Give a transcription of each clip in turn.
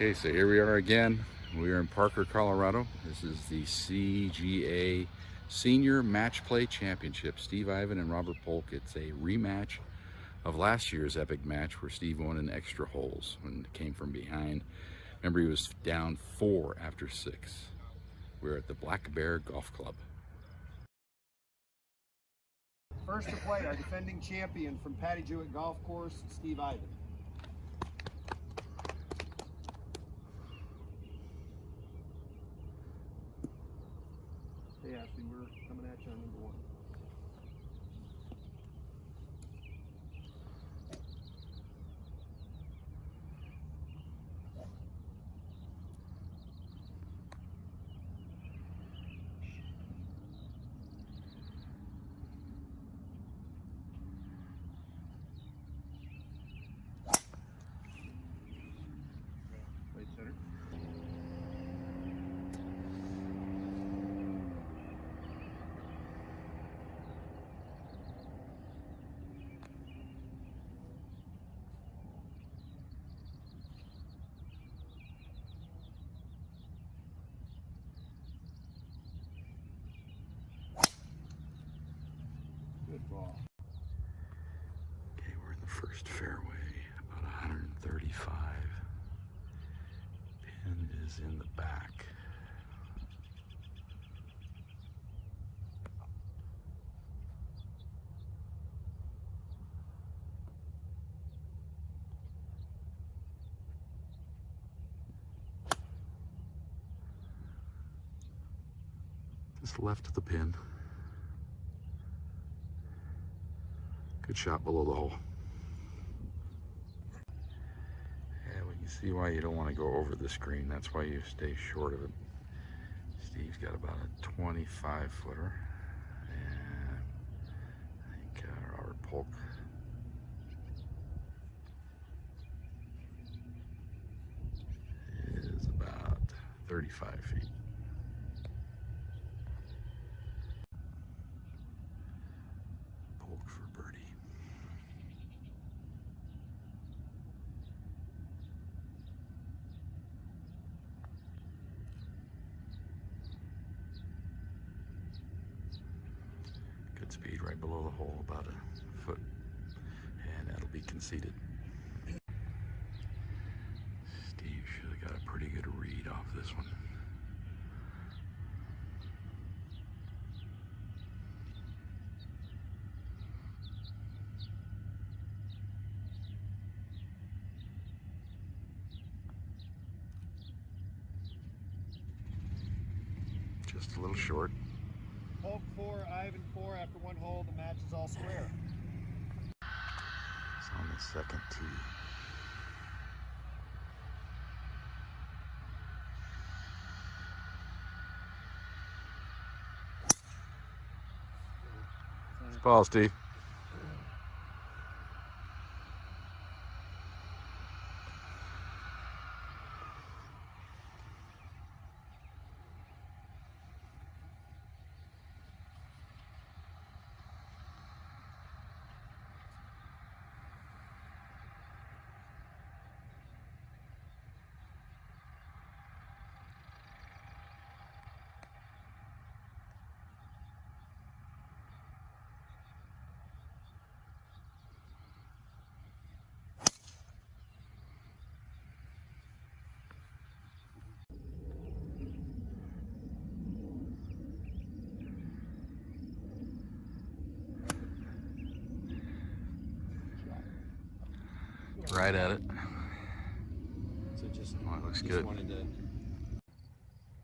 Okay, so here we are again. We are in Parker, Colorado. This is the CGA Senior Match Play Championship. Steve Ivan and Robert Polk. It's a rematch of last year's epic match where Steve won in extra holes when it came from behind. Remember, he was down 4 after 6. We're at the Black Bear Golf Club. First to play, our defending champion from Patty Jewett Golf Course, Steve Ivan. Hey Ashley, we're coming at you on number 1. Right center. Good ball. Okay, we're in the first fairway, about 135. Pin is in the back. Just left of the pin. Good shot below the hole. Yeah, we can see why you don't want to go over the screen. That's why you stay short of it. Steve's got about a 25 footer. And I think Robert Polk is about 35 feet. Polk for birdie. Good speed right below the hole, about a foot, and that'll be conceded. Steve should have got a pretty good read off this one. Just a little short. Polk 4, Ivan 4. After 1 hole, the match is all square. It's on the second tee. Ball, Steve. Right at it. So just, Oh, it looks good. wanted to...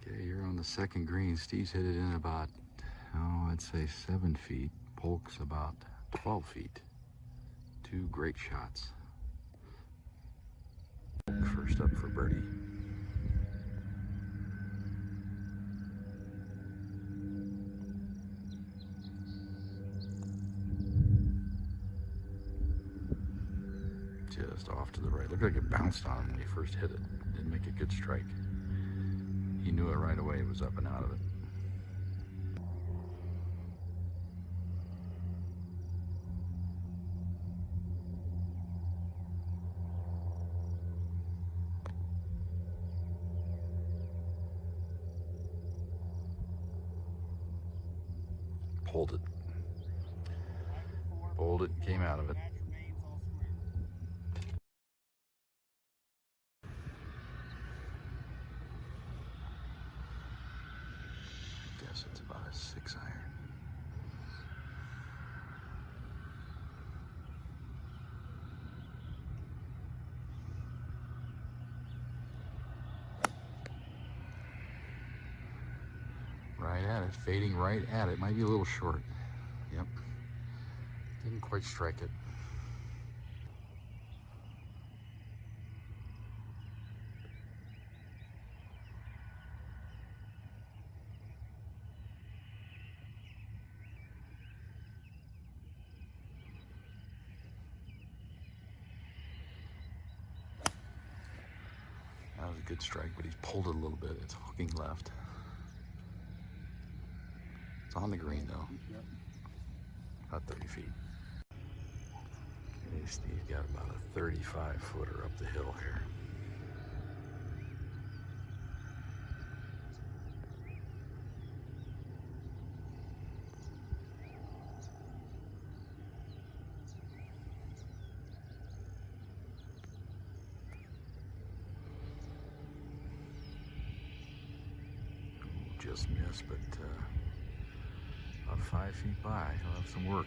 Okay, you're on the second green. Steve's hit it in about, I'd say 7 feet. Polk's about 12 feet. 2 great shots. Polk first up for birdie. Just off to the right. Looked like it bounced on him when he first hit it. Didn't make a good strike. He knew it right away. It was up and out of it. pulled it. Pulled it and came out of it. Guess it's about a 6 iron. Right at it, fading right at it. Might be a little short. Yep. Didn't quite strike it. That was a good strike, but he's pulled it a little bit. It's hooking left. It's on the green though. About 30 feet. Okay, Steve got about a 35 footer up the hill here. Just missed, but about 5 feet by. He'll have some work.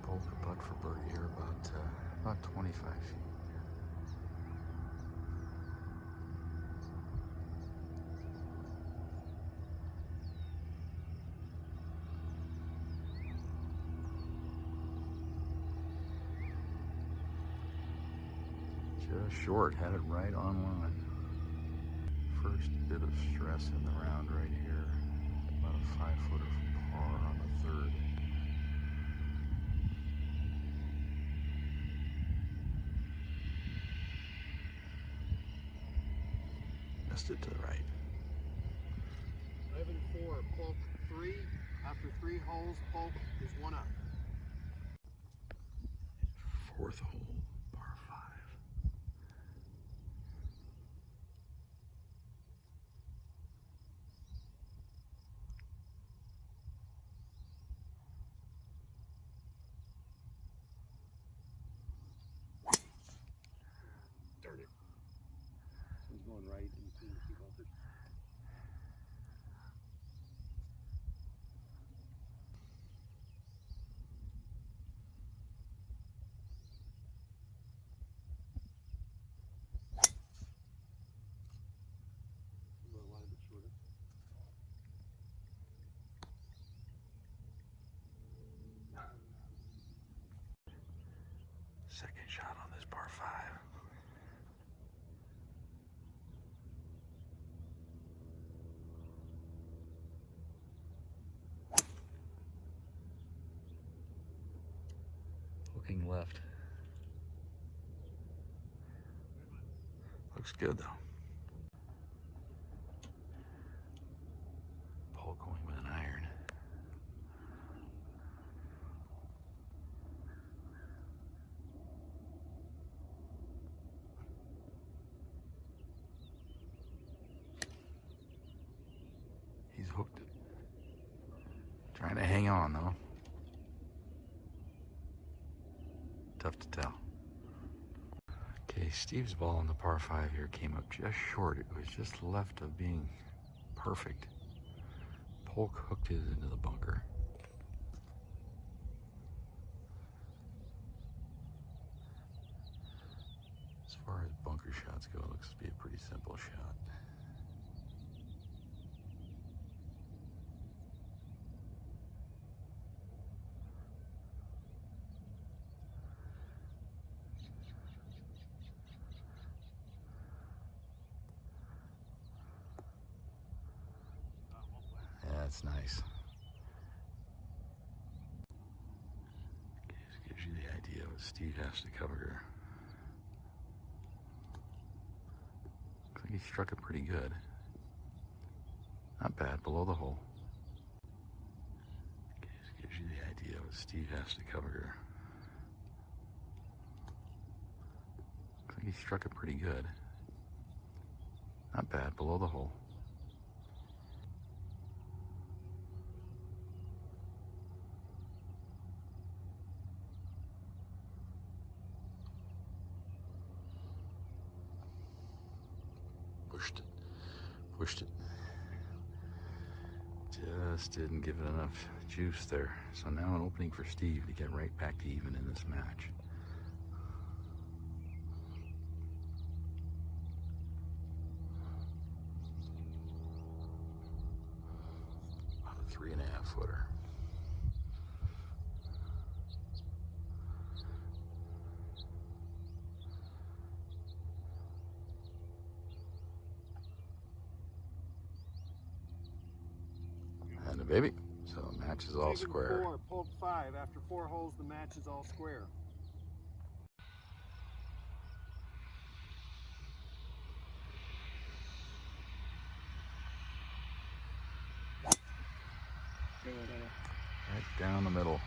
Polk a putt for birdie here, about 25 feet. Just short, had it right on line. First bit of stress in the round right here. About a 5 footer from par on the third. Missed it to the right. 11-4, Polk 3. After 3 holes, Polk is 1 up. Fourth hole, par 5. Darn it. He's going right in between the 2 bunkers. Second shot on this par 5. Looking left. Looks good though. Paul going with an iron. He's hooked it. Trying to hang on though. Tough to tell. Okay, Steve's ball on the par 5 here came up just short. It was just left of being perfect. Polk hooked his into the bunker. As far as bunker shots go, it looks to be a pretty simple shot. That's nice. Okay, this gives you the idea what Steve has to cover here. Looks like he struck it pretty good. Not bad, below the hole. Okay, this gives you the idea what Steve has to cover here. Looks like he struck it pretty good. Not bad, below the hole. Pushed it. Just didn't give it enough juice there. So now an opening for Steve to get right back to even in this match. About a 3.5 footer. And a baby. So the match is all square. 4, Polk 5. After 4 holes, the match is all square. Right down the middle.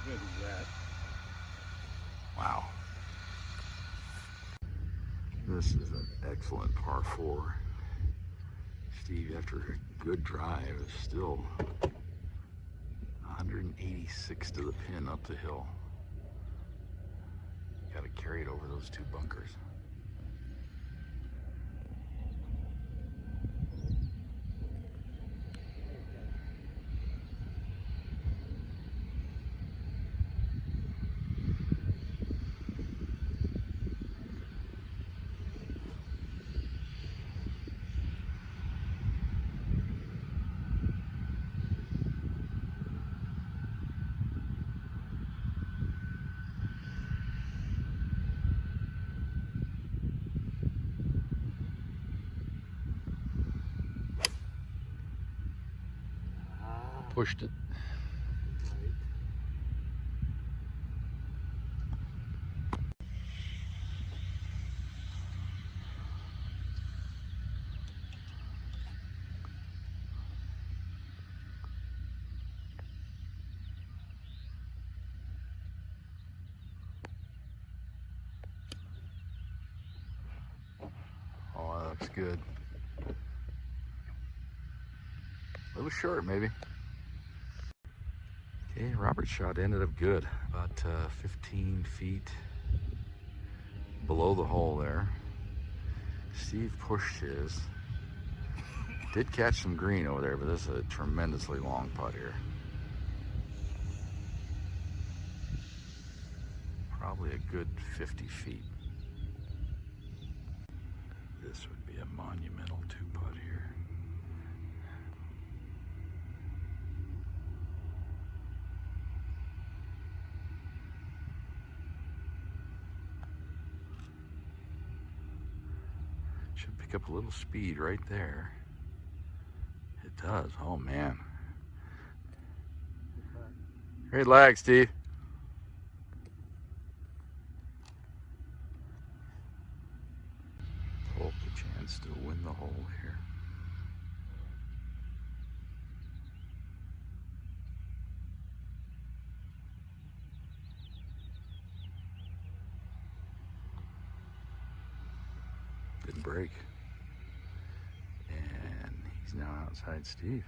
Good as that. Wow. This is an excellent par 4. Steve, after a good drive, is still 186 to the pin up the hill. Got to carry it over those 2 bunkers. Pushed it. Oh, that looks good. A little short, maybe. Okay, Robert's shot ended up good. About 15 feet below the hole there. Steve pushed his. Did catch some green over there, but this is a tremendously long putt here. Probably a good 50 feet. This would be a monumental 2-putt here. Should pick up a little speed right there. It does. Oh, man. Great lag, Steve. Polk a chance to win the hole here. Good break. And he's now outside Steve.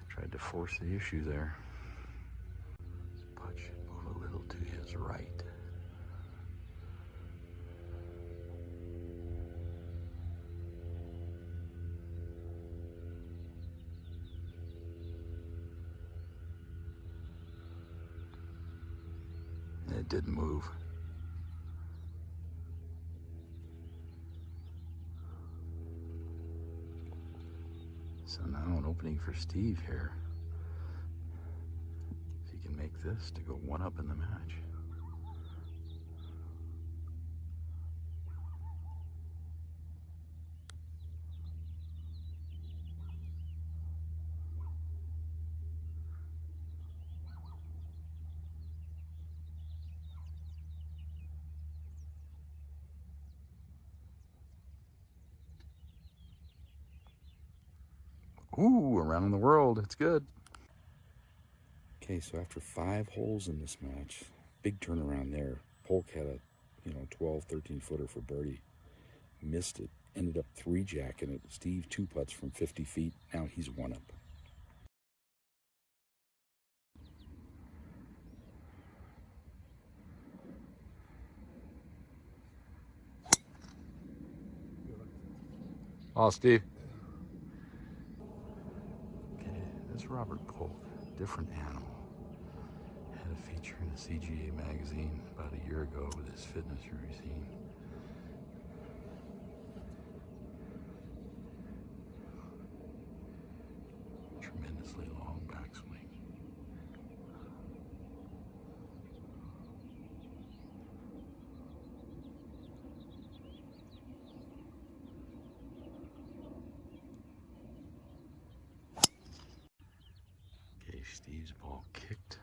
Tried to force the issue there. This putt should move a little to his right. It didn't move. So now an opening for Steve here. If he can make this to go 1 up in the match. Ooh, around the world, it's good. Okay, so after 5 holes in this match, big turnaround there. Polk had a 12, 13 footer for birdie. Missed it. Ended up 3-jacking it. Steve 2-putts from 50 feet. Now he's 1 up. Oh, Steve. Okay, that's Robert Polk. Different animal. Had a feature in the CGA magazine about a year ago with his fitness routine. Tremendously long backswing. Okay, Steve's ball kicked.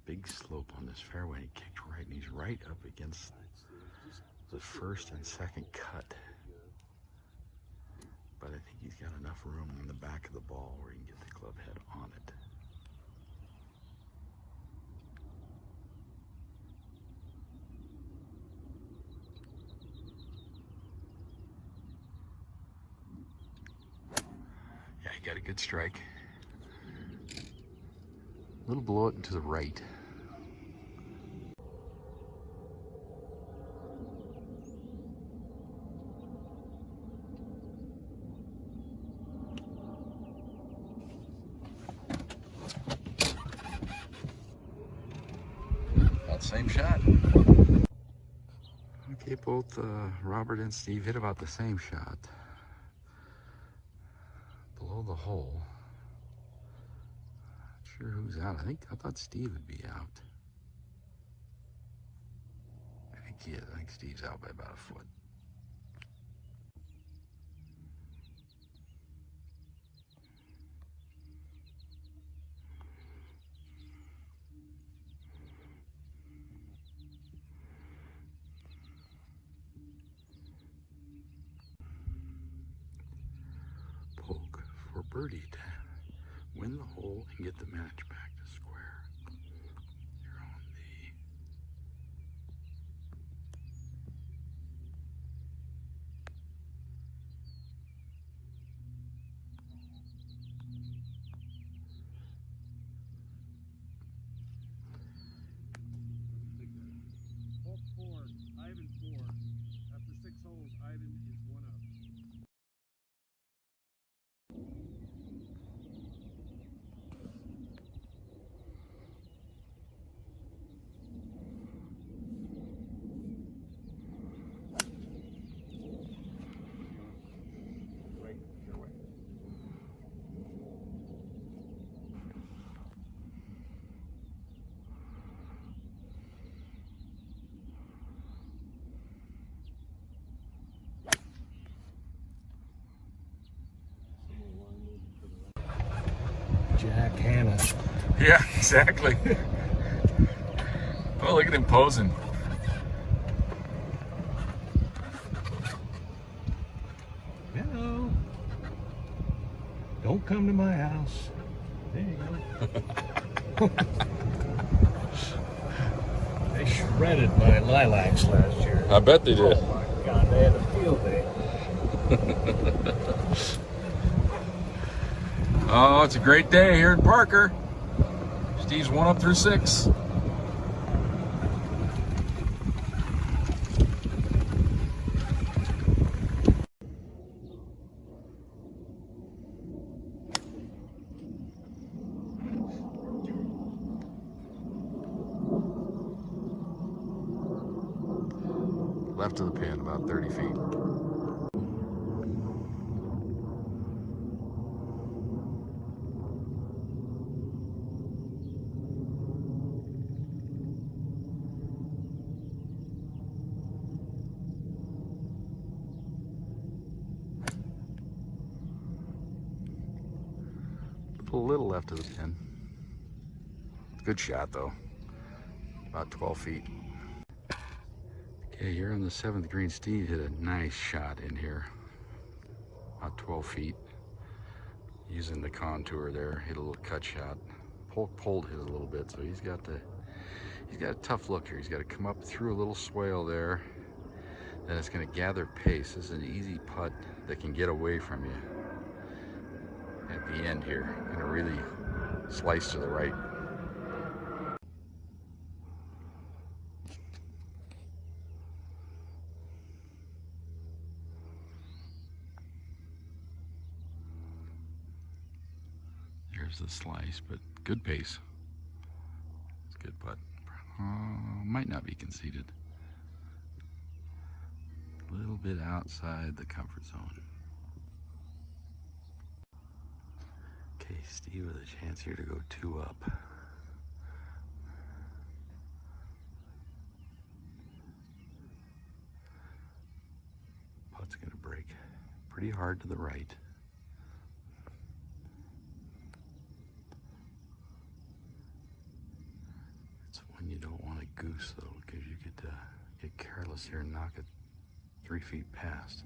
Big slope on this fairway. He kicked right, and he's right up against the first and second cut. But I think he's got enough room on the back of the ball where he can get the club head on it. Yeah, he got a good strike. A little blow it to the right. About the same shot. Okay, both Robert and Steve hit about the same shot. Below the hole. Not sure who's out. I thought Steve would be out. I think he is. I think Steve's out by about a foot. Polk for birdie to win the hole and get the match back to square. You're on Polk 4, Ivan 4. After 6 holes, Ivan is 1 up. Jack Hanna. Yeah, exactly. Oh, look at him posing. Hello. Don't come to my house. There you go. They shredded my lilacs last year. I bet they did. Oh my God, they had a field day. Oh, it's a great day here in Parker. Steve's 1 up through 6. Left of the pin, about 30 feet. A little left of the pin. Good shot though. About 12 feet. Okay, here on the 7th green, Steve hit a nice shot in here. About 12 feet. Using the contour there, hit a little cut shot. Polk pulled his a little bit, so he's got a tough look here. He's got to come up through a little swale there. Then it's going to gather pace. This is an easy putt that can get away from you at the end here. Going to really slice to the right. There's the slice, but good pace. It's a good putt. Might not be conceded. A little bit outside the comfort zone. Okay, Steve with a chance here to go 2 up. Putt's gonna break pretty hard to the right. It's one you don't want to goose though, because you could get careless here and knock it 3 feet past.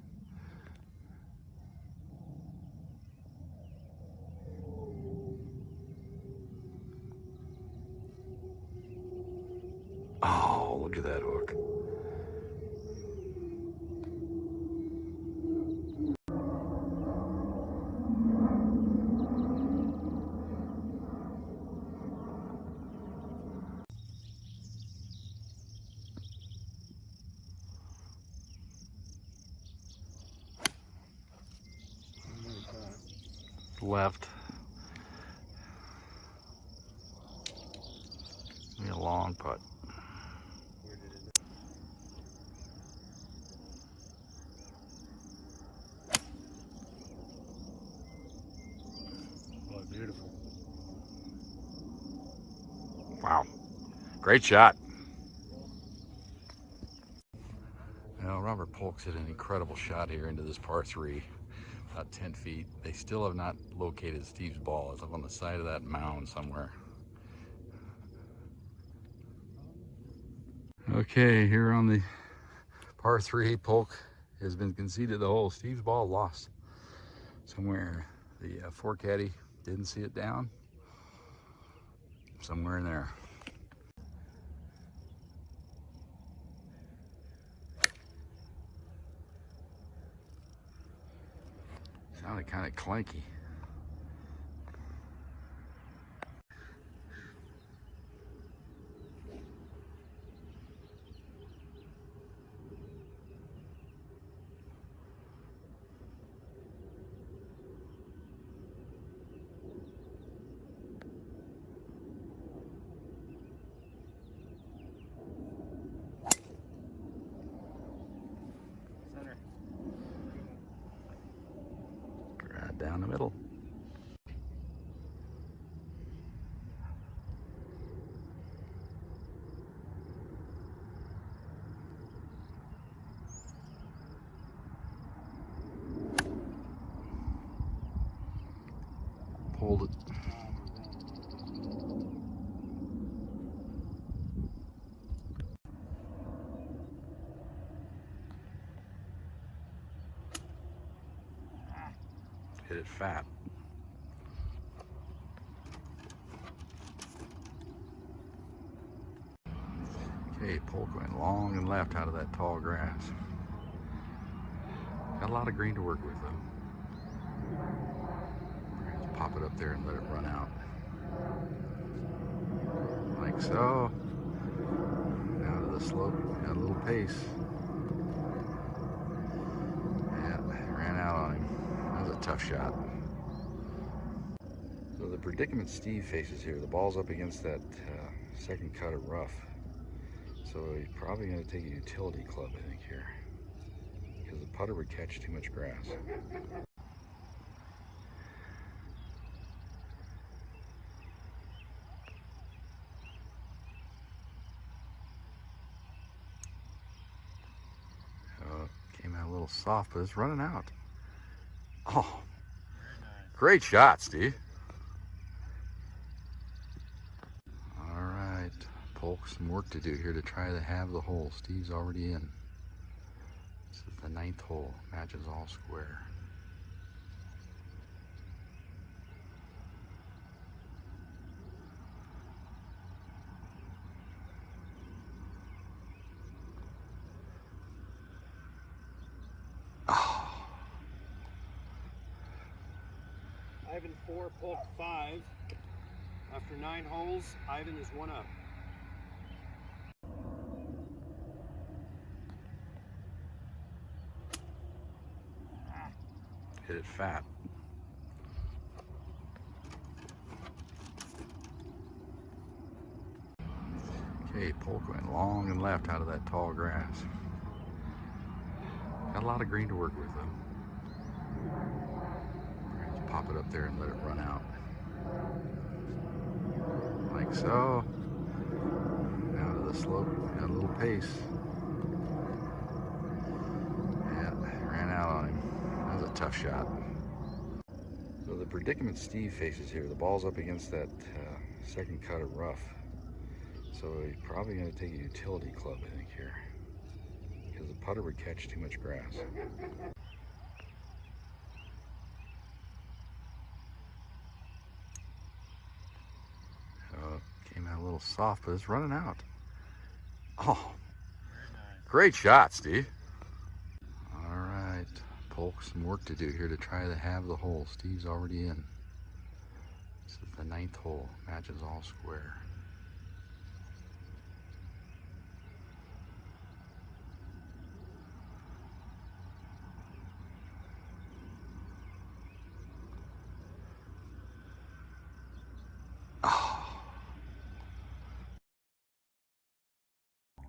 Oh, look at that hook. Left. Be a long putt. Oh, beautiful. Wow. Great shot. Now, Robert Polk's hit an incredible shot here into this par 3. About 10 feet. They still have not located Steve's ball. It's up on the side of that mound somewhere. Okay, here on the par 3, Polk has been conceded the hole. Steve's ball lost somewhere. The 4 caddy didn't see it down. Somewhere in there. Sounded kind of clanky. Center. Right down the middle. Pulled it. Hit it fat. Okay, Polk went long and left out of that tall grass. Got a lot of green to work with though. Just pop it up there and let it run out. Like so. Out of the slope, got a little pace. Yeah, ran out on him. That was a tough shot. So the predicament Steve faces here, the ball's up against that second cut of rough. So he's probably going to take a utility club, I think, here. Because the putter would catch too much grass. Came out a little soft, but it's running out. Oh, great shot, Steve. All right, Polk, some work to do here to try to have the hole. Steve's already in. This is the 9th hole. Matches all square. Ivan 4, Polk 5. After 9 holes, Ivan is 1 up. Hit it fat. Okay, Polk went long and left out of that tall grass. Got a lot of green to work with though. Just pop it up there and let it run out. Like so. Down to the slope, got a little pace. Yeah, ran out on him. That was a tough shot. So the predicament Steve faces here, the ball's up against that second cut of rough. So he's probably going to take a utility club, I think, here. Because the putter would catch too much grass. Came out a little soft, but it's running out. Oh, great shot, Steve. All right, Polk, some work to do here to try to have the hole. Steve's already in. This is the 9th hole. Match is all square.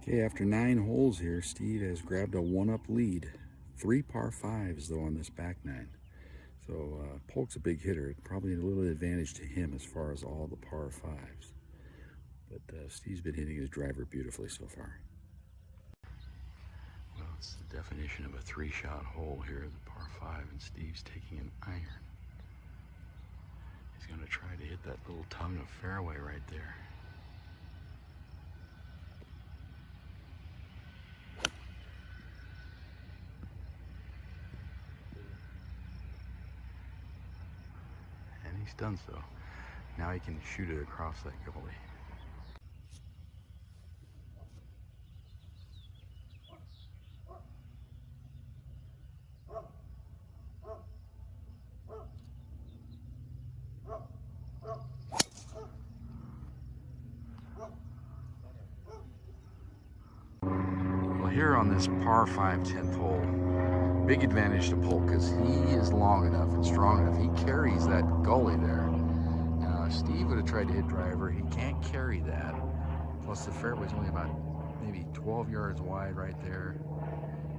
Okay, after 9 holes here, Steve has grabbed a 1-up lead. 3 par 5s though on this back 9. So Polk's a big hitter. Probably a little advantage to him as far as all the par 5s. But Steve's been hitting his driver beautifully so far. Well, it's the definition of a 3-shot hole here, the par 5, and Steve's taking an iron. He's going to try to hit that little tongue of fairway right there. He's done so. Now he can shoot it across that gully. Well, here on this par 5 10th hole, big advantage to Polk because he is long enough and strong enough. He carries that gully there. Now, if Steve would have tried to hit driver, he can't carry that. Plus, the fairway's only about maybe 12 yards wide right there.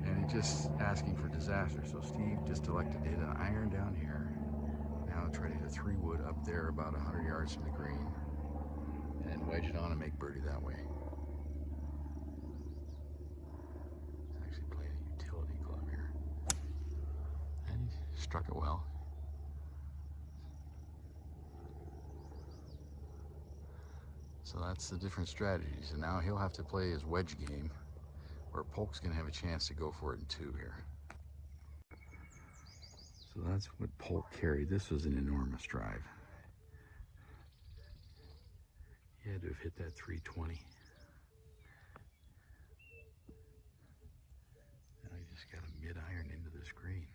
And he's just asking for disaster. So Steve just elected to hit an iron down here. Now try to hit a 3-wood up there about 100 yards from the green. And wedge it on and make birdie that way. Struck it well. So that's the different strategies. And now he'll have to play his wedge game, where Polk's going to have a chance to go for it in 2 here. So that's what Polk carried. This was an enormous drive. He had to have hit that 320. Now he just got a mid-iron into this green.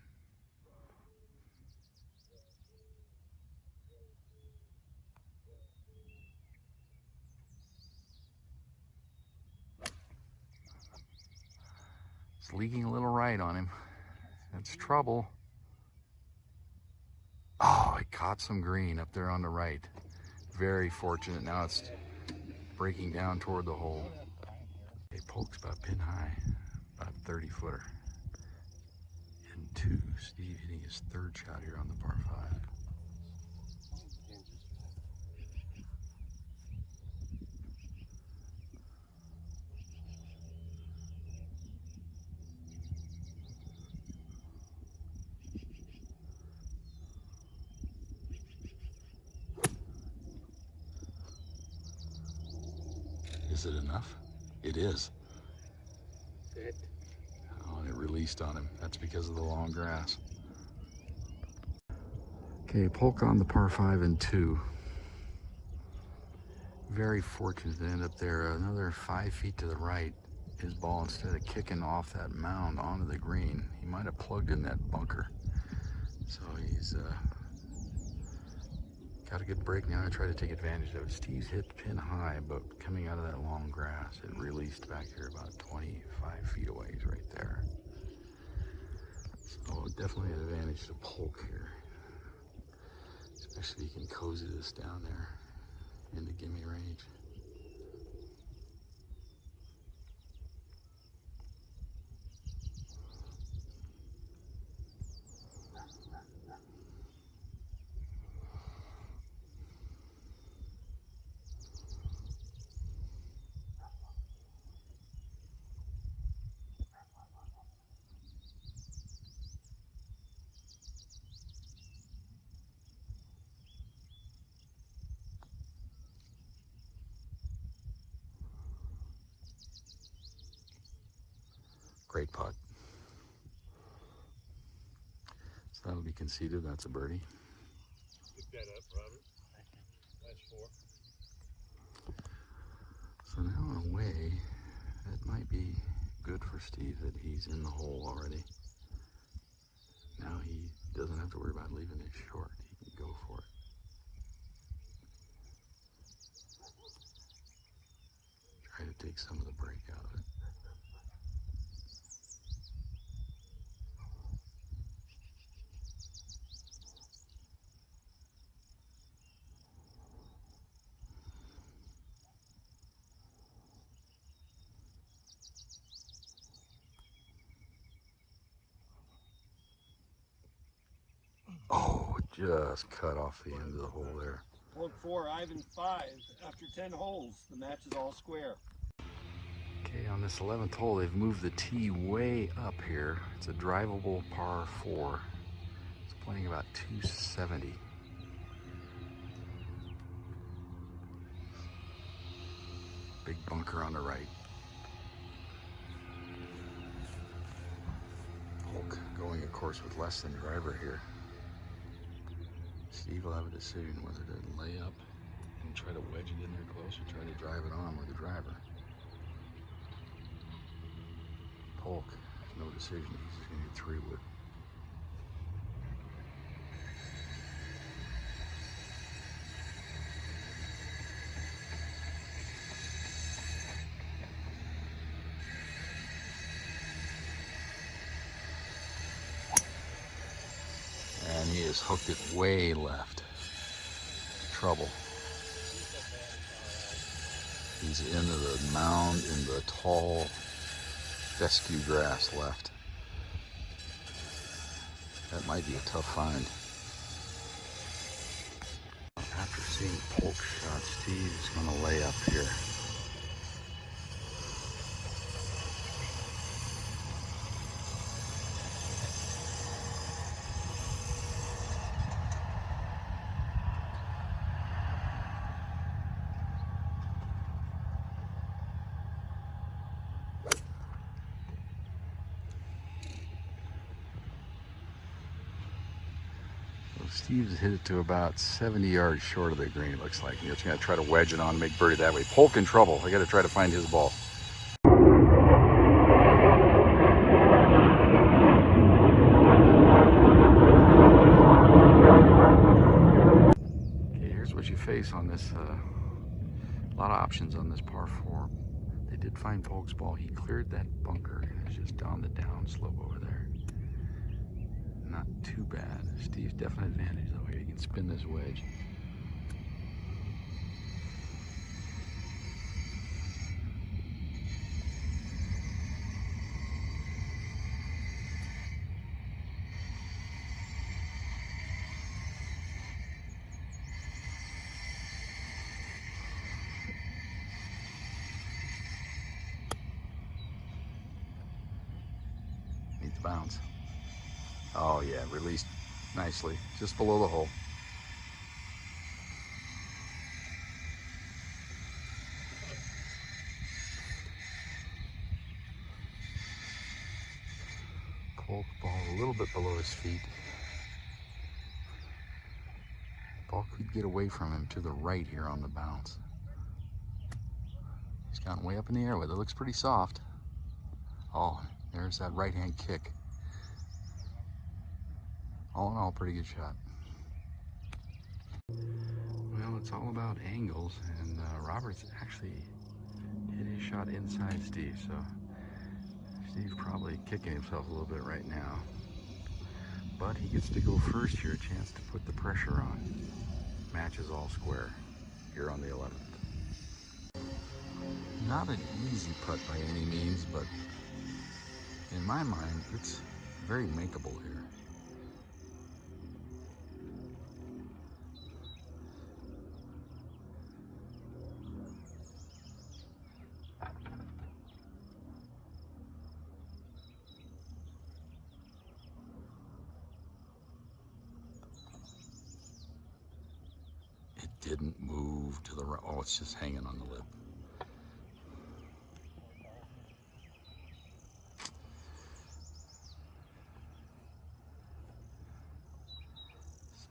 It's leaking a little right on him. That's trouble. Oh, he caught some green up there on the right. Very fortunate. Now it's breaking down toward the hole. Hey, Polk's about pin high, about 30-footer. And 2, Steve hitting his 3rd shot here on the par 5. Is it enough? It is. Oh, and it released on him. That's because of the long grass. Okay, Polk on the par 5 and 2. Very fortunate to end up there. Another 5 feet to the right. His ball, instead of kicking off that mound onto the green, he might have plugged in that bunker. So he's Got a good break now. I try to take advantage of it. Steve's hit pin high, but coming out of that long grass, it released back here about 25 feet away. He's right there. So definitely an advantage to Polk here. Especially if you can cozy this down there into gimme range. Great putt. So that'll be conceded. That's a birdie. Pick that up, Robert. That's 4. So now in a way, that might be good for Steve that he's in the hole already. Now he doesn't have to worry about leaving it short. He can go for it. Try to take some of the break out of it. Oh, just cut off the end of the hole there. Polk 4, Ivan 5. After 10 holes, the match is all square. Okay, on this 11th hole, they've moved the tee way up here. It's a drivable par 4. It's playing about 270. Big bunker on the right. Polk going, of course, with less than driver here. Steve will have a decision whether to lay up and try to wedge it in there close or try to drive it on with the driver. Polk, no decision. He's just going to get 3-wood. And he has hooked it way left. Trouble. He's into the mound in the tall fescue grass left. That might be a tough find. After seeing Polk's shot, Steve's going to lay up here. Steve's hit it to about 70 yards short of the green, it looks like. He's going to try to wedge it on and make birdie that way. Polk in trouble. I got to try to find his ball. Okay, here's what you face on this. A lot of options on this par 4. They did find Polk's ball. He cleared that bunker and it's just on the down slope over there. Not too bad. Steve's definite advantage though here. He can spin this wedge. Needs to bounce. Oh yeah, released nicely, just below the hole. Polk ball a little bit below his feet. Ball could get away from him to the right here on the bounce. He's gotten way up in the air with it. Looks pretty soft. Oh, there's that right hand kick. All in all, pretty good shot. Well, it's all about angles, and Robert's actually hit his shot inside Steve, so Steve's probably kicking himself a little bit right now. But he gets to go first here, a chance to put the pressure on. Match is all square here on the 11th. Not an easy putt by any means, but in my mind, it's very makeable here. It didn't move to the right. Oh, it's just hanging on the lip.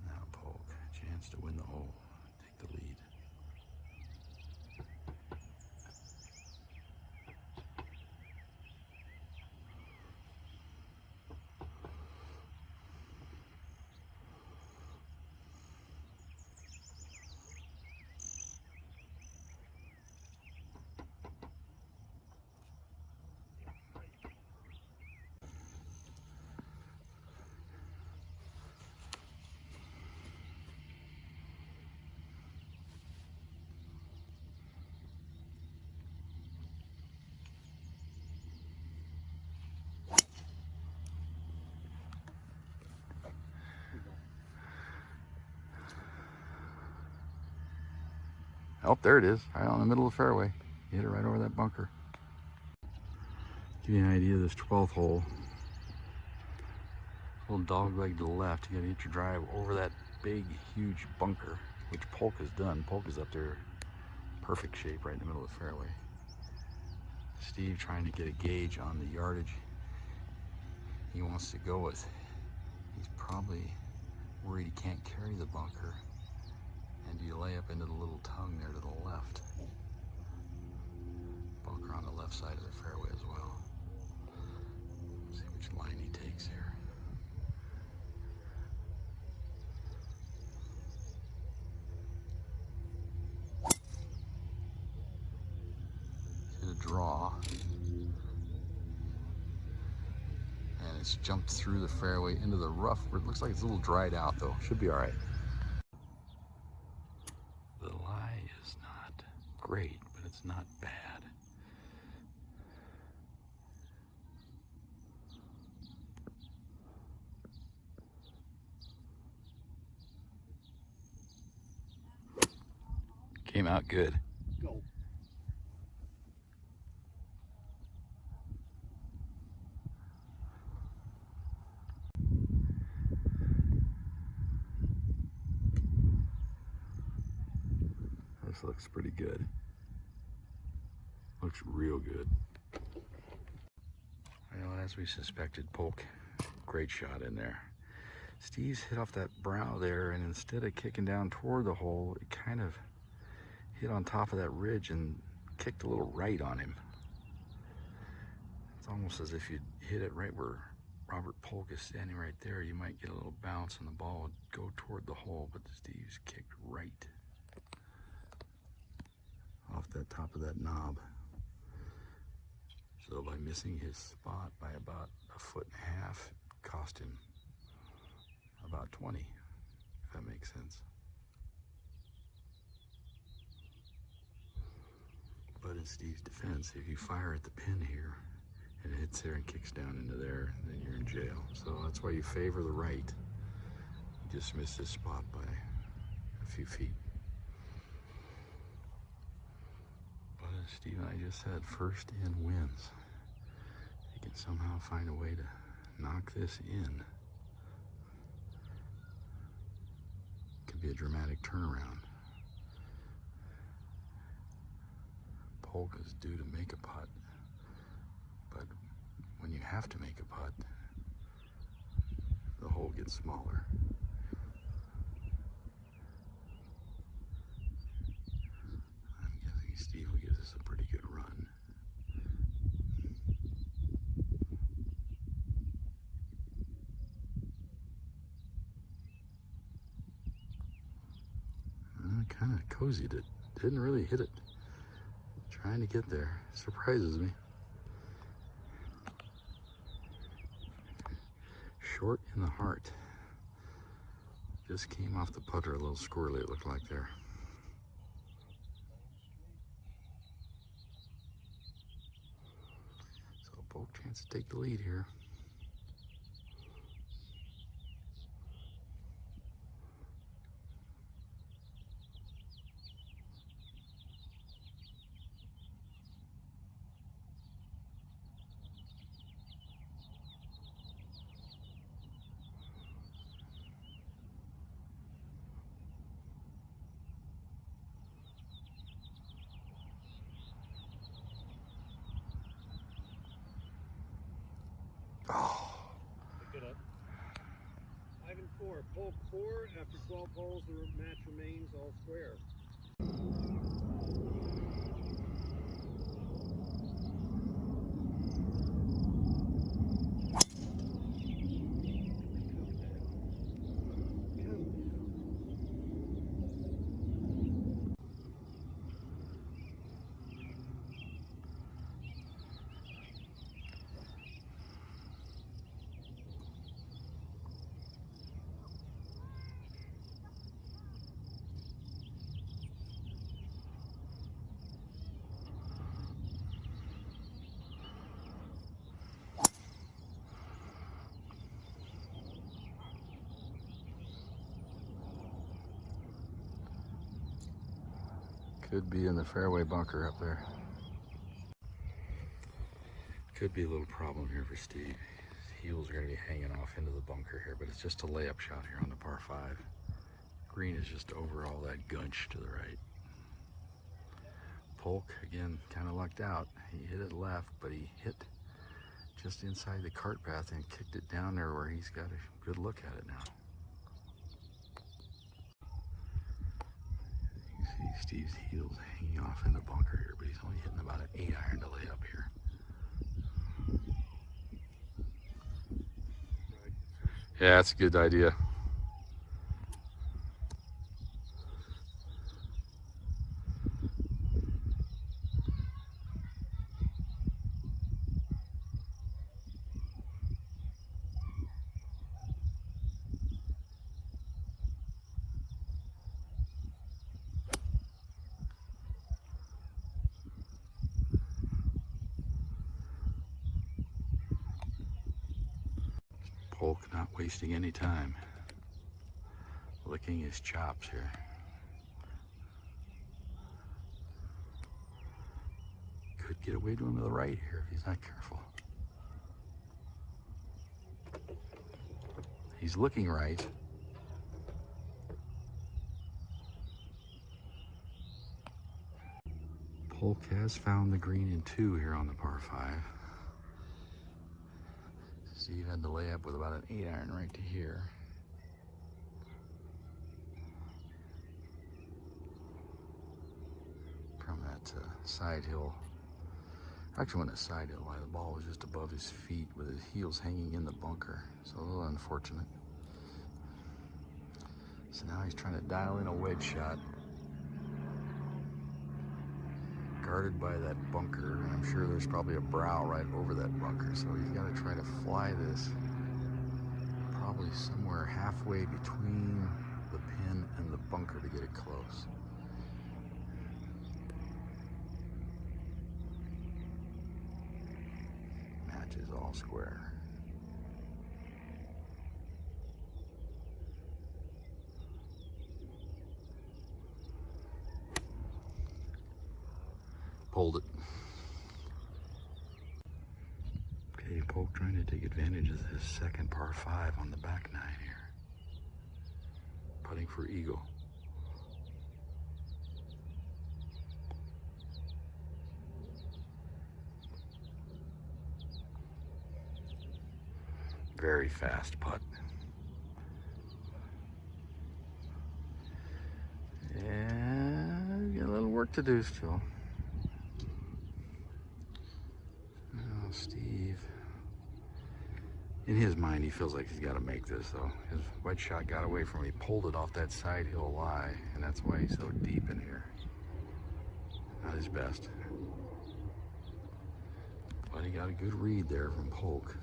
Now Polk, chance to win the hole, take the lead. Oh, there it is, right on the middle of the fairway. You hit it right over that bunker. Give you an idea of this 12th hole. Little dog leg to the left. You gotta hit your drive over that big, huge bunker, which Polk has done. Polk is up there, perfect shape, right in the middle of the fairway. Steve trying to get a gauge on the yardage he wants to go with. He's probably worried he can't carry the bunker. And do you lay up into the little tongue there to the left? Bunker on the left side of the fairway as well. See which line he takes here. Hit a draw. And it's jumped through the fairway into the rough where it looks like it's a little dried out though. Should be all right. The lie is not great, but it's not bad. Came out good. Go. This looks pretty good. Looks real good. Well, as we suspected, Polk, great shot in there. Steve's hit off that brow there, and instead of kicking down toward the hole, it kind of hit on top of that ridge and kicked a little right on him. It's almost as if you hit it right where Robert Polk is standing right there. You might get a little bounce and the ball would go toward the hole, but Steve's kicked right off that top of that knob. So by missing his spot by about 1.5 feet, it cost him about 20, if that makes sense. But in Steve's defense, if you fire at the pin here and it hits there and kicks down into there, then you're in jail. So that's why you favor the right. He just missed his spot by a few feet. But as Steve and I just said, first in wins. If you can somehow find a way to knock this in, it could be a dramatic turnaround. Polk is due to make a putt, but when you have to make a putt, the hole gets smaller. I'm guessing Steve will give this a pretty good run. cozied it. Didn't really hit it. Trying to get there. Surprises me. Short in the heart. Just came off the putter, a little squirrely it looked like there. So Polk chance to take the lead here. Oh, Pick it up. 5 and 4. Polk 4. After 12 holes, the match remains all square. could be in the fairway bunker up there. Could be a little problem here for Steve. His heels are going to be hanging off into the bunker here, but it's just a layup shot here on the par 5. Green is just over all that gunch to the right. Polk, again, kind of lucked out. He hit it left, but he hit just inside the cart path and kicked it down there where he's got a good look at it now. You can see Steve's heels hanging off in the bunker here, but he's only hitting about an 8-iron to lay up here. Yeah, that's a good idea. Polk not wasting any time, licking his chops here. Could get away to him to the right here if he's not careful. He's looking right. Polk has found the green in 2 here on the par 5. Steve had to lay up with about an 8-iron right to here. From that side hill. Actually, when a side hill lie, the ball was just above his feet with his heels hanging in the bunker. So a little unfortunate. So now he's trying to dial in a wedge shot. Guarded by that bunker, and I'm sure there's probably a brow right over that bunker, so he's got to try to fly this probably somewhere halfway between the pin and the bunker to get it close. Match is all square. Pulled it. Okay, Polk trying to take advantage of this second par 5 on the back 9 here. Putting for eagle. Very fast putt. And got a little work to do still. Steve In his mind, he feels like he's got to make this, though. His wedge shot got away from him. He pulled it off that side hill lie, and that's why he's so deep in here. Not his best. But he got a good read there from Polk.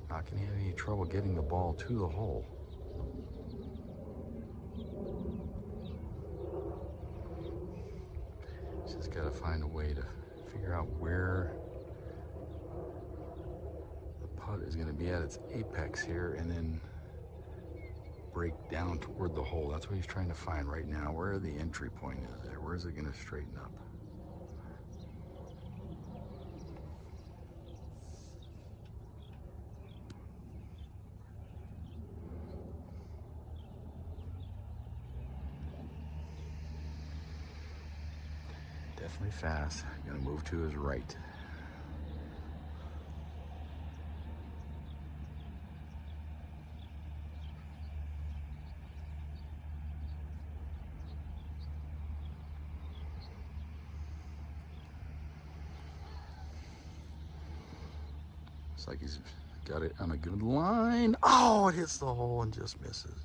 Not going to have any trouble getting the ball to the hole. He's just got to find a way to figure out where the putt is going to be at its apex here and then break down toward the hole. That's what he's trying to find right now. Where the entry point is there. Where is it going to straighten up? Definitely fast. Gonna move to his right. Looks like he's got it on a good line. Oh, it hits the hole and just misses.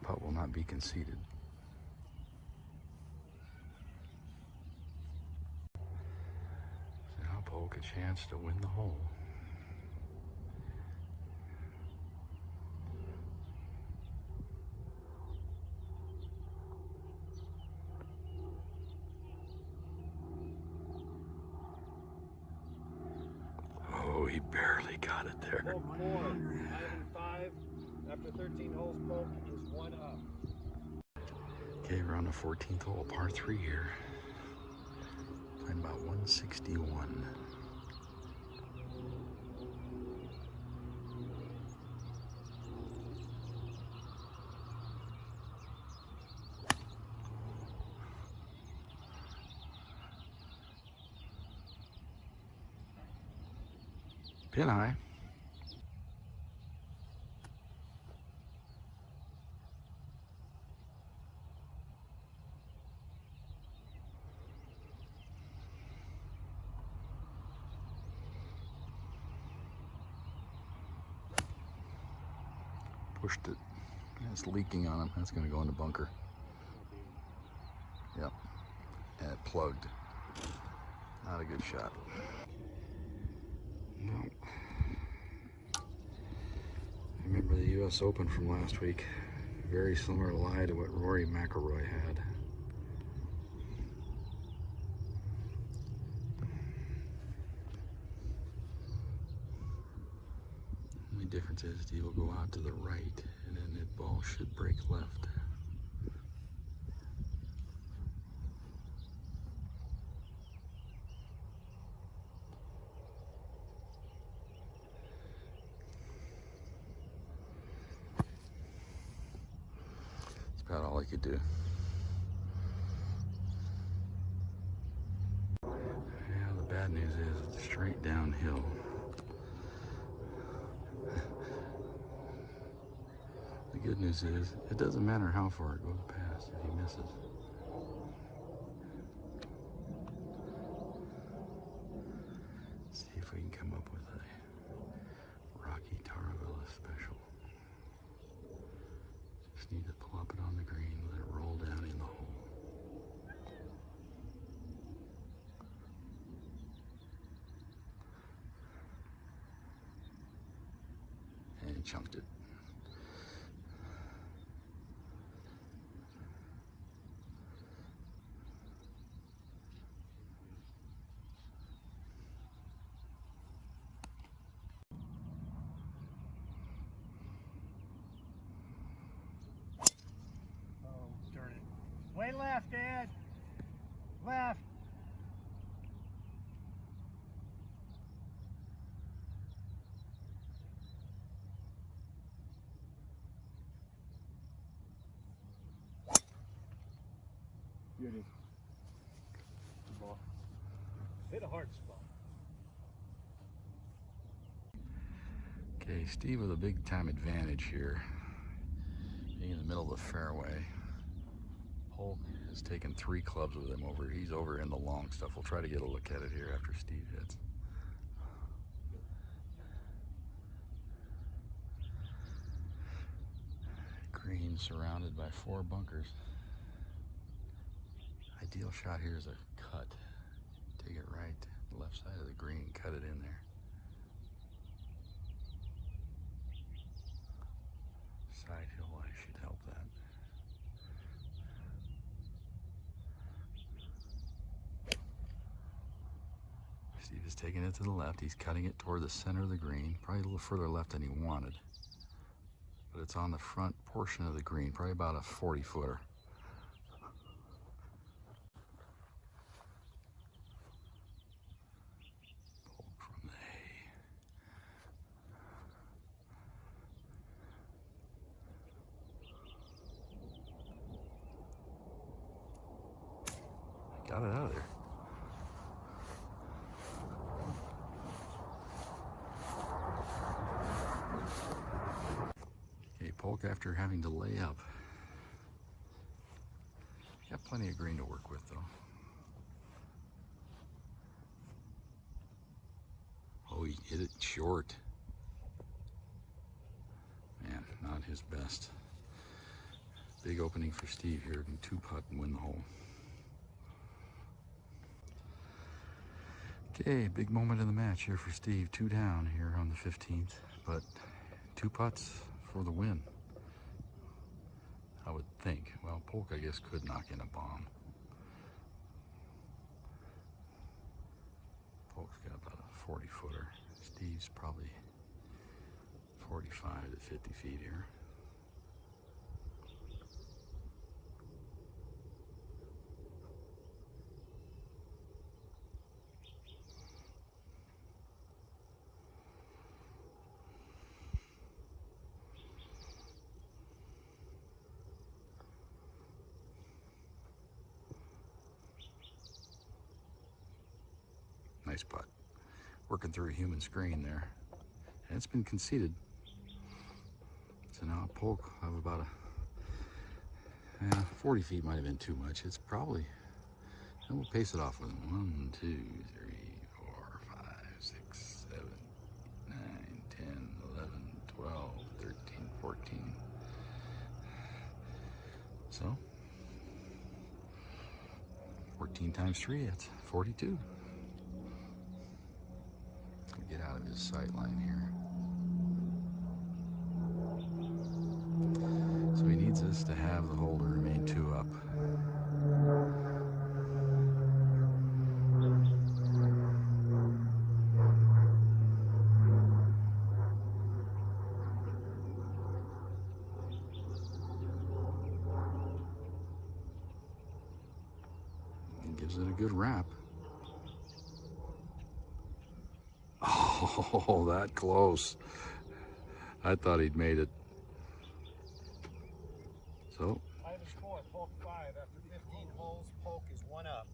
Putt will not be conceded. Now Polk a chance to win the hole. Oh, he barely got it there. Polk 4, Ivan 5. After 13 holes, Polk is 1 up. Okay, we're on the 14th hole, par 3 here. Playing about 161. Pin high. Pushed it. It's leaking on him. That's going to go in the bunker. Yep. And it plugged. Not a good shot. No. I remember the U.S. Open from last week. Very similar lie to what Rory McIlroy had. The difference is he will go out to the right and then the ball should break left. That's about all he could do. Yeah, the bad news is it's straight downhill. The good news is, it doesn't matter how far it goes past if he misses. Let's see if we can come up with a Rocky Taravella special. Just need to plop it on the green, let it roll down in the hole. And chunked it. Way left, Dad. Left. Beauty. Good ball. Hit a hard spot. Okay, Steve with a big time advantage here. Being in the middle of the fairway. Polk has taken 3 clubs with him over. He's over in the long stuff. We'll try to get a look at it here after Steve hits. Green surrounded by 4 bunkers. Ideal shot here is a cut. Take it right to the left side of the green, cut it in there. Side hill lie should help that. Steve is taking it to the left. He's cutting it toward the center of the green, probably a little further left than he wanted. But it's on the front portion of the green, probably about a 40-footer. Polk from the hay. Got it out of there. Okay, Polk after having to lay up. Got plenty of green to work with though. Oh, he hit it short. Man, not his best. Big opening for Steve here. Can 2-putt and win the hole. Okay, big moment in the match here for Steve. 2 down here on the 15th, but 2 putts for the win, I would think. Well, Polk, I guess, could knock in a bomb. Polk's got about a 40-footer. Steve's probably 45 to 50 feet here. Nice putt. Working through a human screen there. And it's been conceded. So now Polk have about a 40 feet might have been too much. It's probably, and we'll pace it off with him. 1, 2, 3, 4, 5, 6, 7, 9, 10, 11, 12, 13, 14. So 14 times 3, that's 42. Get out of his sight line here. So he needs us to have the hole to remain 2 up. And gives it a good wrap. Oh, that close. I thought he'd made it. So 5 is 4, Polk 5. After 15 holes, Polk is 1 up.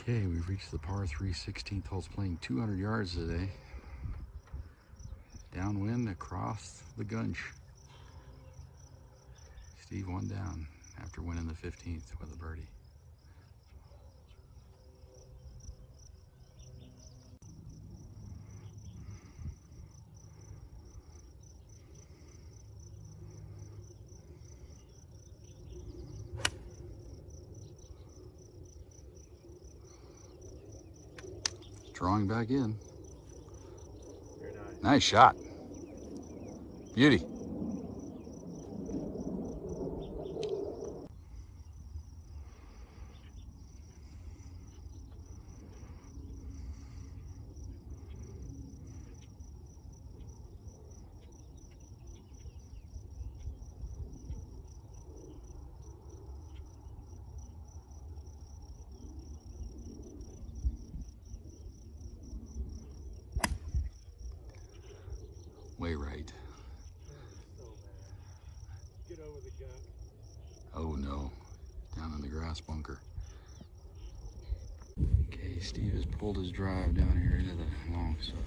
okay, we've reached the par 3 16th holes, playing 200 yards today. Downwind across the gunch. Steve 1 down after winning the 15th with a birdie. Drawing back in. Very nice. Nice shot. Beauty. Way right. So bad. Get over the gunk. Oh no, down in the grass bunker. Okay, Steve has pulled his drive down here into the long stuff.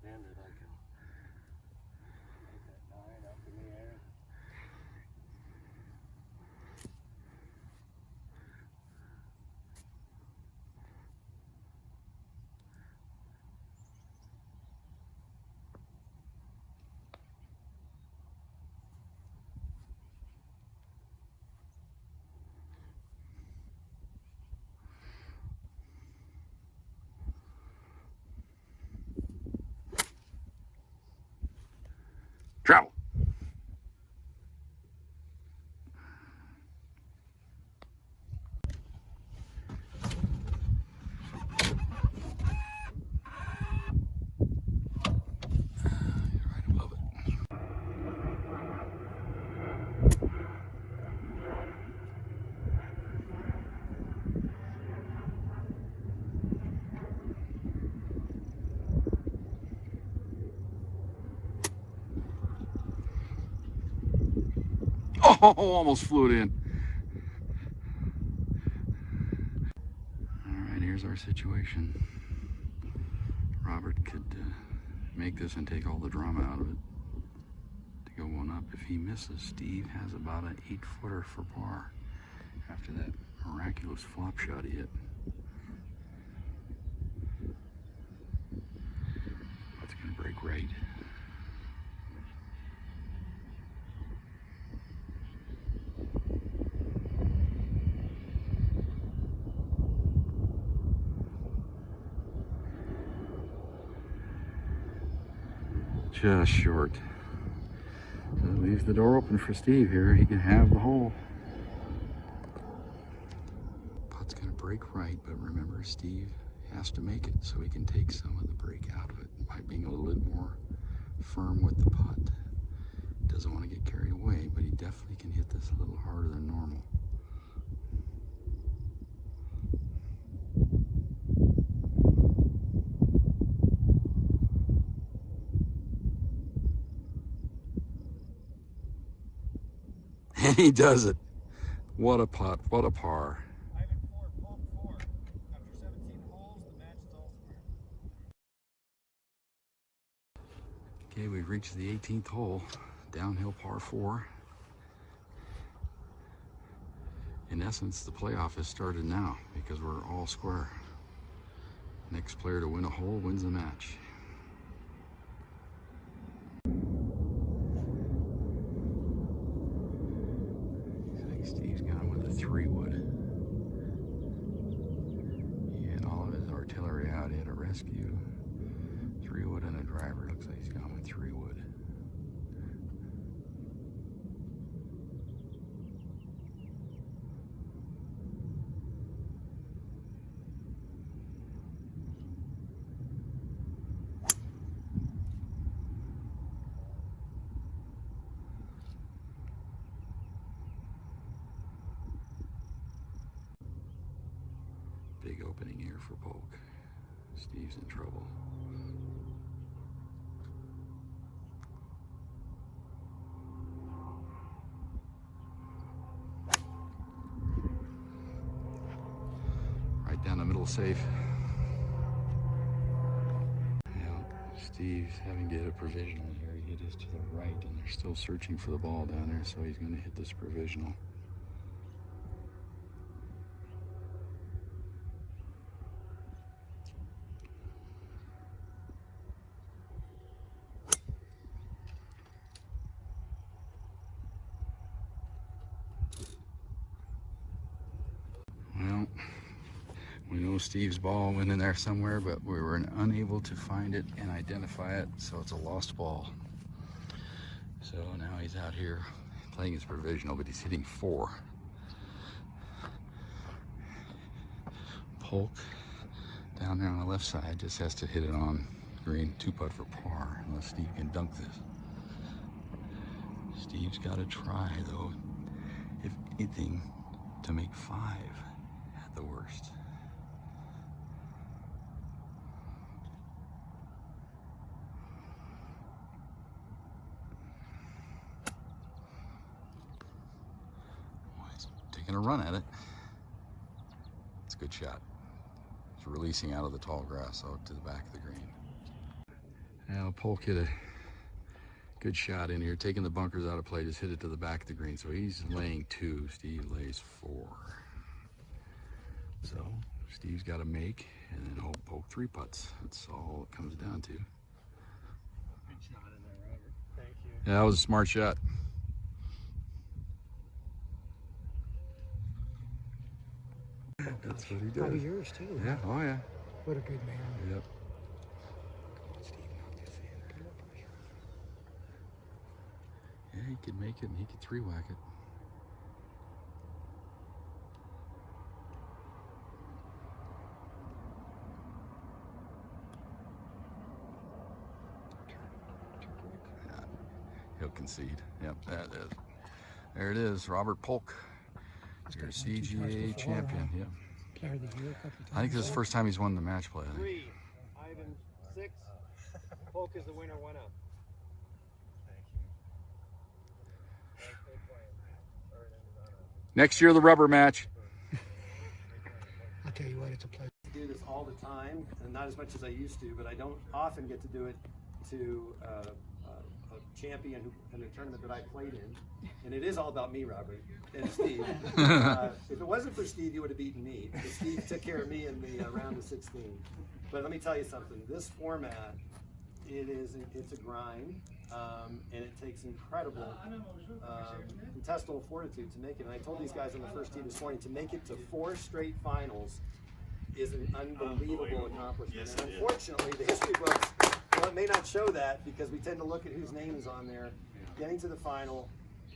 extended, I can make that 9 up in the air. Travel. Right above it. Oh, almost flew it in. All right, here's our situation. Robert could make this and take all the drama out of it to go one up. If he misses, Steve has about an 8-footer for par after that miraculous flop shot he hit. That's going to break right. Just short. So it leaves the door open for Steve here. He can have the hole. Putt's going to break right, but remember, Steve has to make it so he can take some of the break out of it by being a little bit more firm with the putt. Doesn't want to get carried away, but he definitely can hit this a little harder than normal. And he does it. What a putt, what a par. Ivan 4, Polk 4. After 17 holes, the match is all square. Okay, we've reached the 18th hole, downhill par 4. In essence, the playoff has started now because we're all square. Next player to win a hole wins the match. I think Steve's gone with a 3-wood. He had all of his artillery out. He had a rescue, 3-wood, and a driver. Looks like he's gone with 3-wood. Big opening here for Polk. Steve's in trouble. Right down the middle, safe. Now, Steve's having to hit a provisional here. He hit his to the right, and they're still searching for the ball down there, so he's going to hit this provisional. Well, we know Steve's ball went in there somewhere, but we were unable to find it and identify it, so it's a lost ball. So now he's out here playing his provisional, but he's hitting 4. Polk down there on the left side just has to hit it on green, 2-putt for par, unless Steve can dunk this. Steve's got to try, though, if anything, to make 5 at the worst. Well, he's taking a run at it. It's a good shot. It's releasing out of the tall grass out to the back of the green. Now Polk hit a good shot in here, taking the bunkers out of play, just hit it to the back of the green. So he's laying 2, Steve lays 4. So Steve's got to make, and then hope Polk 3 putts. That's all it comes down to. Good shot in there, Robert. Thank you. Yeah, that was a smart shot. That's what he Probably does. yours too. Yeah, oh yeah. What a good man. Yep. Yeah, he could make it and he could 3-whack it. Yeah, he'll concede. Yep, there it is. Robert Polk, your CGA champion. Yep. Player of the year a couple times. I think this is the first time he's won the match play. I think. 3, Ivan 6. Polk is the winner, 1 up. Next year, the rubber match. I'll tell you what, it's a pleasure. I do this all the time, and not as much as I used to, but I don't often get to do it to a champion in a tournament that I played in. And it is all about me, Robert, and Steve. If it wasn't for Steve, you would have beaten me. But Steve took care of me in the round of 16. But let me tell you something, this format, it's a grind, and it takes incredible intestinal fortitude to make it. And I told these guys on the first tee this morning, to make it to 4 straight finals is an unbelievable accomplishment. And unfortunately, the history books, well, it may not show that because we tend to look at whose name is on there. Getting to the final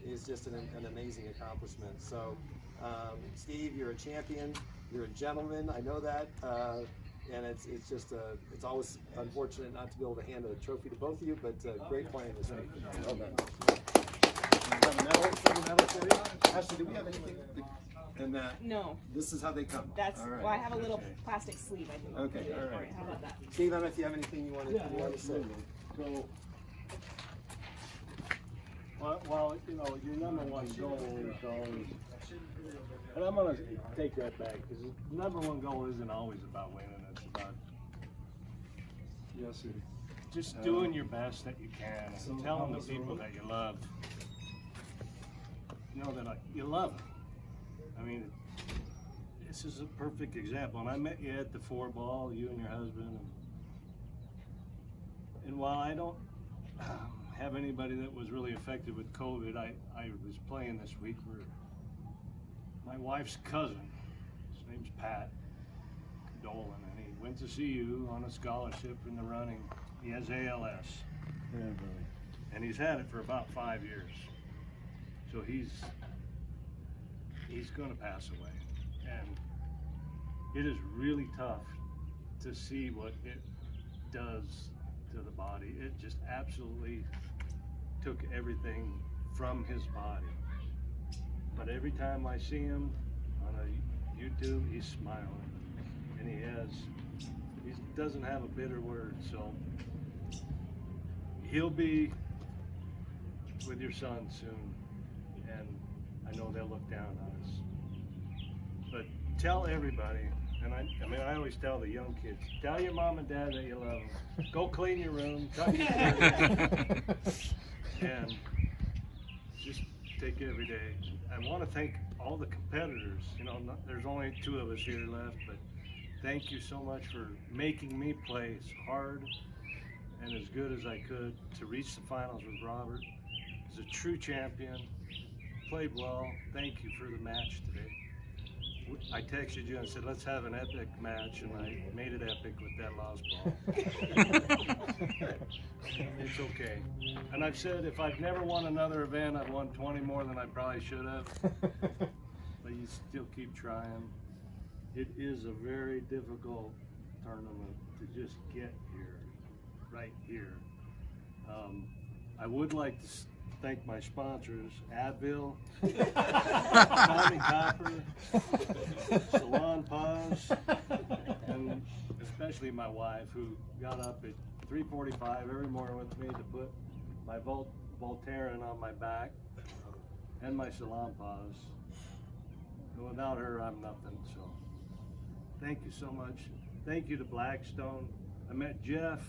is just an amazing accomplishment. So, Steve, you're a champion. You're a gentleman. I know that. And it's just it's always unfortunate not to be able to hand a trophy to both of you, but great playing this week. Well done. Have a medal for you. Ashley, do we have anything in that? No, This is how they come. that's All right. well. I have a little plastic sleeve. I think. Okay, all right. How about that? Steve, I don't know if you have anything you want to say. So, well, you know, your number one goal is always, and I'm going to take that back, because the number one goal isn't always about winning. It's about just doing your best that you can, and telling the people that you love, you know, that you love them. I mean, this is a perfect example. And I met you at the 4-ball, you and your husband. And while I don't have anybody that was really affected with COVID, I was playing this week where my wife's cousin, his name's Pat Dolan, and he went to see you on a scholarship in the running. He has ALS. Yeah, really. And he's had it for about 5 years. So he's going to pass away. And it is really tough to see what it does to the body. It just absolutely took everything from his body. But every time I see him on a YouTube, he's smiling. And he doesn't have a bitter word, so he'll be with your son soon, and I know they'll look down on us. But tell everybody, and I always tell the young kids, tell your mom and dad that you love them. Go clean your room, cut your hair, and just take it every day. I want to thank all the competitors. You know, there's only 2 of us here left, but thank you so much for making me play as hard and as good as I could to reach the finals with Robert. He's a true champion, played well. Thank you for the match today. I texted you and said, let's have an epic match, and I made it epic with that lost ball. It's okay. And I've said if I've never won another event, I've won 20 more than I probably should have. But you still keep trying. It is a very difficult tournament to just get here, right here. I would like to thank my sponsors, Advil, Tommy Copper, Salon Pause, and especially my wife, who got up at 3:45 every morning with me to put my Voltaren on my back and my Salon Pause. And without her, I'm nothing. So thank you so much. Thank you to Blackstone. I met Jeff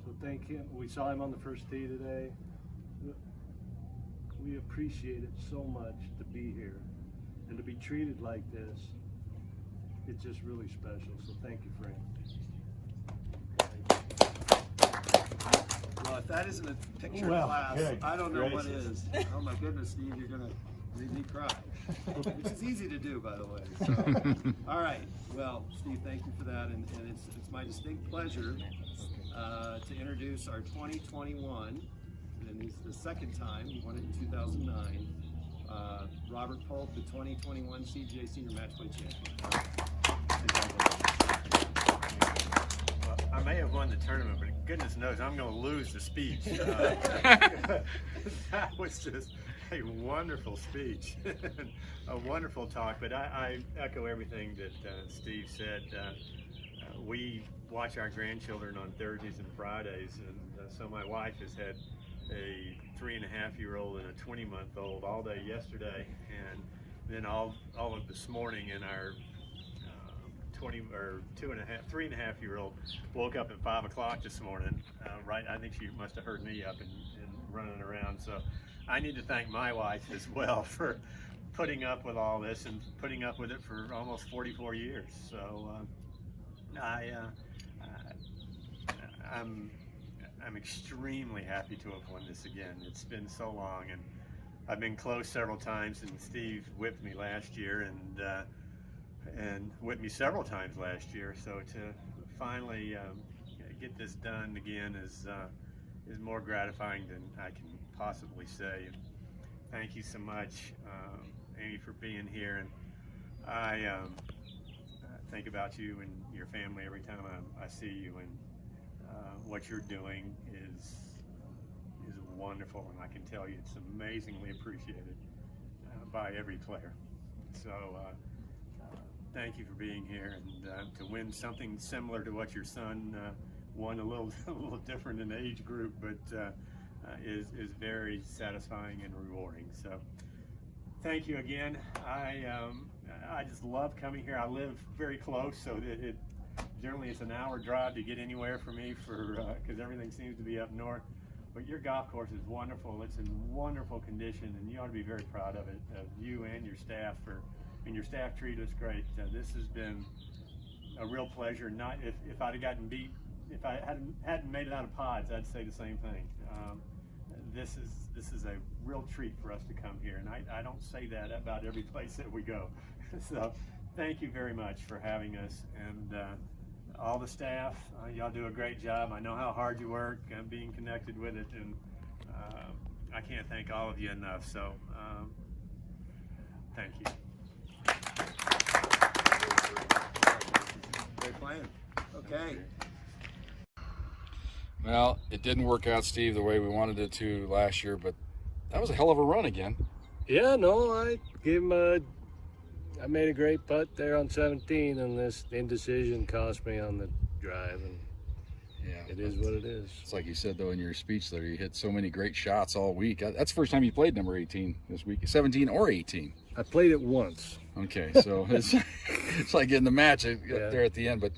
So thank him. We saw him on the first tee today. We appreciate it so much to be here and to be treated like this. It's just really special. So thank you, Frank. Well, if that isn't a picture Well, class, good I don't know what gracious. is. Oh my goodness, Steve, you're gonna make me cry. Which is easy to do, by the way. So, all right. Well, Steve, thank you for that, and it's my distinct pleasure to introduce our 2021, and it's the second time he won it in 2009. Robert Polk, the 2021 CGA Senior Match Play Champion. Well, I may have won the tournament, but goodness knows I'm going to lose the speech. That was just a wonderful speech, a wonderful talk. But I echo everything that Steve said. We watch our grandchildren on Thursdays and Fridays, and so my wife has had a 3.5-year-old and a 20-month-old all day yesterday, and then all of this morning. And our 3.5-year-old woke up at 5 o'clock this morning. Right, I think she must have heard me up and running around. So I need to thank my wife as well for putting up with all this and putting up with it for almost 44 years. So I'm extremely happy to have won this again. It's been so long, and I've been close several times, and Steve whipped me last year and whipped me several times last year. So to finally get this done again is more gratifying than I can possibly say. Thank you so much, Amy, for being here, and I think about you and your family every time I see you, and what you're doing is wonderful, and I can tell you it's amazingly appreciated by every player. So thank you for being here, and to win something similar to what your son won, a little different in age group, but is very satisfying and rewarding. So thank you again. I just love coming here. I live very close, so generally it's an hour drive to get anywhere for me because everything seems to be up north. But your golf course is wonderful. It's in wonderful condition, and you ought to be very proud of it, of you and your staff. And your staff treat us great. This has been a real pleasure. Not if I'd have gotten beat, if I hadn't made it out of pods, I'd say the same thing. This is a real treat for us to come here, and I don't say that about every place that we go. So thank you very much for having us, and all the staff, y'all do a great job. I know how hard you work being connected with it, and I can't thank all of you enough. So thank you. Great plan. Okay. Well, it didn't work out, Steve, the way we wanted it to last year, but that was a hell of a run again. Yeah, no, I gave him I made a great putt there on 17, and this indecision cost me on the drive, and Yeah, it is what it is. It's like you said, though, in your speech there, you hit so many great shots all week. That's the first time you played number 18 this week, 17 or 18. I played it once. Okay, so it's like in the match there at the end. But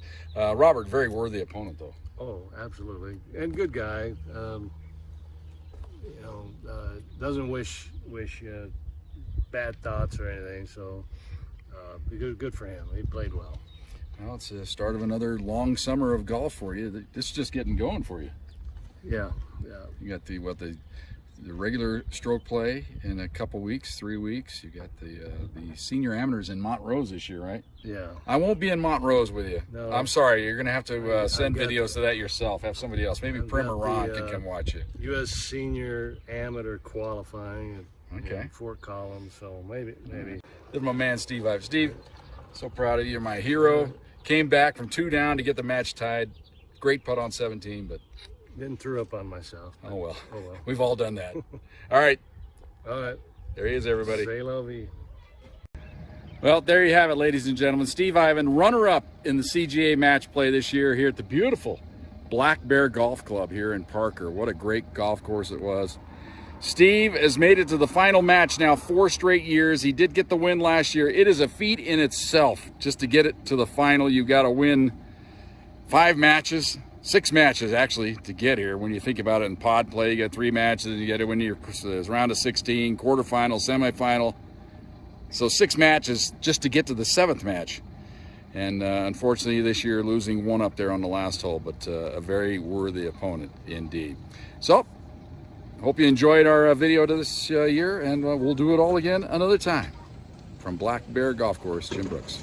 Robert, very worthy opponent, though. Oh, absolutely, and good guy. Doesn't wish bad thoughts or anything. So good for him. He played well. Well, it's the start of another long summer of golf for you. This is just getting going for you. Yeah. You got the regular stroke play in a couple weeks, 3 weeks. You got the senior amateurs in Montrose this year, right? Yeah. I won't be in Montrose with you. No. I'm sorry. You're gonna have to send videos to that yourself. Have somebody else. Maybe Prim or Ron can come watch you. U.S. Senior Amateur qualifying Okay. in Fort Collins. So maybe. This is my man Steve Ives. Steve, so proud of you. You're my hero. Came back from 2 down to get the match tied. Great putt on 17, but Then threw up on myself. oh well. Oh well. We've all done that. All right. All right. There he is, everybody. C'est la vie. Well, there you have it, ladies and gentlemen. Steve Ivan, runner-up in the CGA match play this year here at the beautiful Black Bear Golf Club here in Parker. What a great golf course it was. Steve has made it to the final match now 4 straight years. He did get the win last year. It is a feat in itself just to get it to the final. You got to win 5 matches. 6 matches actually to get here. When you think about it in pod play, you get 3 matches, and you get it when you're round of 16, quarterfinal, semifinal. So 6 matches just to get to the 7th match. And unfortunately this year losing 1 up there on the last hole, but a very worthy opponent indeed. So hope you enjoyed our video to this year, and we'll do it all again another time. From Black Bear Golf Course, Jim Brooks.